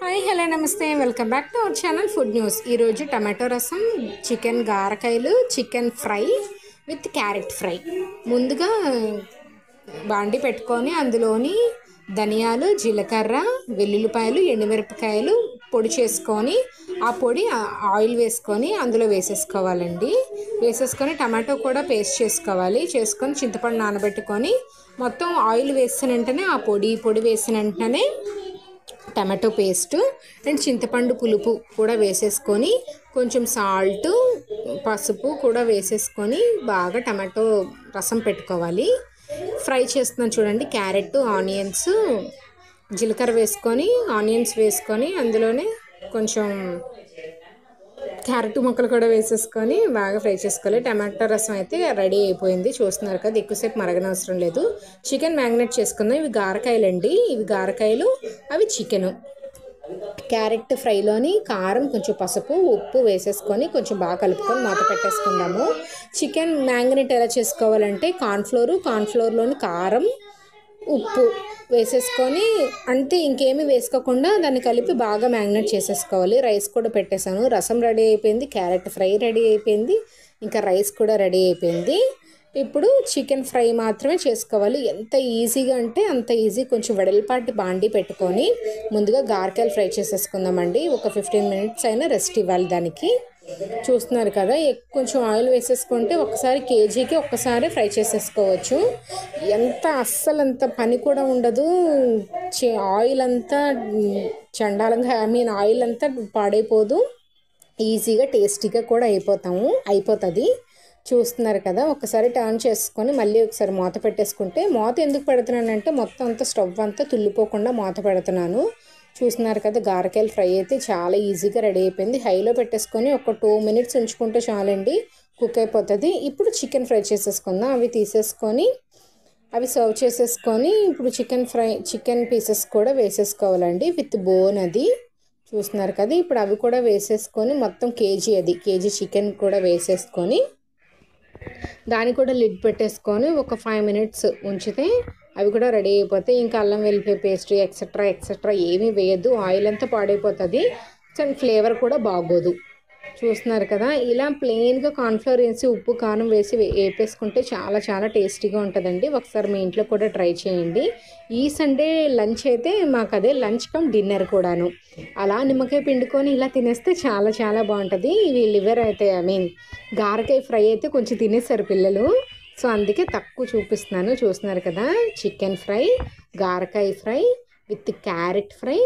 Hi hello నమస్తే welcome back to our channel food news. ఈరోజు tomato rasam, chicken గారకాయలు, chicken fry with carrot fry. ముందుగా బాండి పెట్టుకొని అందులోని ధనియాలు, జీలకర్ర, వెల్లుల్లిపాయలు, ఎండుమిరపకాయలు పొడి చేసుకొని ఆ పొడి ఆయిల్ వేసుకొని అందులో వేసేసుకోవాలండి. వేసేసుకొని టమాటో కూడా పేస్ట్ చేసుకోవాలి. చేసుకొని చింతపండు నానబెట్టుకొని మొత్తం ఆయిల్ వేసిన వెంటనే ఆ పొడి వేసిన వెంటనే టమాటో పేస్టు అండ్ చింతపండు పులుపు కూడా వేసేసుకొని కొంచెం సాల్ట్, పసుపు కూడా వేసేసుకొని బాగా టమాటో రసం పెట్టుకోవాలి. ఫ్రై చేస్తున్నాను చూడండి. క్యారెట్, ఆనియన్స్, జీలకర్ర వేసుకొని ఆనియన్స్ వేసుకొని అందులోనే కొంచెం క్యారెట్ ముక్కలు కూడా వేసేసుకొని బాగా ఫ్రై చేసుకోవాలి. టమాటో రసం అయితే రెడీ అయిపోయింది. చూస్తున్నారు కదా, ఎక్కువసేపు మరగనవసరం లేదు. చికెన్ మ్యాగ్నేట్ చేసుకుందాం. ఇవి గారకాయలు అండి. ఇవి గారకాయలు, అవి చికెను. క్యారెట్ ఫ్రైలోని కారం, కొంచెం పసుపు, ఉప్పు వేసేసుకొని కొంచెం బాగా కలుపుకొని మూత పెట్టేసుకుందాము. చికెన్ మ్యాగ్నేట్ ఎలా చేసుకోవాలంటే కార్న్ఫ్లోర్లోని కారం, ఉప్పు వేసేసుకొని అంతే, ఇంకేమీ వేసుకోకుండా దాన్ని కలిపి బాగా మ్యాగ్నేట్ చేసేసుకోవాలి. రైస్ కూడా పెట్టేశాను. రసం రెడీ అయిపోయింది, క్యారెట్ ఫ్రై రెడీ అయిపోయింది, ఇంకా రైస్ కూడా రెడీ అయిపోయింది. ఇప్పుడు చికెన్ ఫ్రై మాత్రమే చేసుకోవాలి. ఎంత ఈజీగా అంటే అంత ఈజీ. కొంచెం వెడల్పాటి బాండి పెట్టుకొని ముందుగా గారకాయలు ఫ్రై చేసేసుకుందామండి. ఒక 15 మినిట్స్ అయినా రెస్ట్ ఇవ్వాలి దానికి. చూస్తున్నారు కదా, కొంచెం ఆయిల్ వేసేసుకుంటే ఒకసారి కేజీకి ఒక్కసారి ఫ్రై చేసేసుకోవచ్చు. అస్సలంత పని కూడా ఉండదు. ఆయిల్ అంతా చండాలంగా ఆయిల్ అంతా పాడైపోదు. ఈజీగా టేస్టీగా కూడా అయిపోతుంది. చూస్తున్నారు కదా, ఒకసారి టర్న్ చేసుకొని మళ్ళీ ఒకసారి మూత పెట్టేసుకుంటే, మూత ఎందుకు పెడుతున్నానంటే మొత్తం అంతా స్టవ్ అంతా తుల్లిపోకుండా మూత పెడుతున్నాను. చూస్తున్నారు కదా, గారకాయలు ఫ్రై అయితే చాలా ఈజీగా రెడీ అయిపోయింది. హైలో పెట్టేసుకొని ఒక 2 మినిట్స్ ఉంచుకుంటే చాలండి, కుక్ అయిపోతుంది. ఇప్పుడు చికెన్ ఫ్రై చేసేసుకుందాం. అవి తీసేసుకొని అవి సర్వ్ చేసేసుకొని ఇప్పుడు చికెన్ పీసెస్ కూడా వేసేసుకోవాలండి, విత్ బోన్. అది చూస్తున్నారు కదా. ఇప్పుడు అవి కూడా వేసేసుకొని మొత్తం కేజీ చికెన్ కూడా వేసేసుకొని దాన్ని కూడా లిడ్ పెట్టేసుకొని ఒక 5 మినిట్స్ ఉంచితే అవి కూడా రెడీ అయిపోతాయి. ఇంకా అల్లం వెల్లిపాయ పేస్ట్ ఎక్సెట్రా ఏమీ వేయద్దు. ఆయిల్ అంతా పాడైపోతుంది, ఫ్లేవర్ కూడా బాగోదు. చూస్తున్నారు కదా, ఇలా ప్లెయిన్గా కార్న్ఫ్లోర్ వేసి ఉప్పు కారం వేసి వేపేసుకుంటే చాలా చాలా టేస్టీగా ఉంటుందండి. ఒకసారి మీ ఇంట్లో కూడా ట్రై చేయండి. ఈ సండే లంచ్ అయితే మాకు అదే లంచ్ కమ్ డిన్నర్ కూడాను. అలా నిమ్మకాయ పిండుకొని ఇలా తినేస్తే చాలా చాలా బాగుంటుంది. ఇవి లివర్ అయితే గారకాయ ఫ్రై అయితే కొంచెం తినేస్తారు పిల్లలు. సో అందుకే తక్కువ చూపిస్తున్నాను. చూస్తున్నారు కదా, చికెన్ ఫ్రై, గారకాయ ఫ్రై విత్ క్యారెట్ ఫ్రై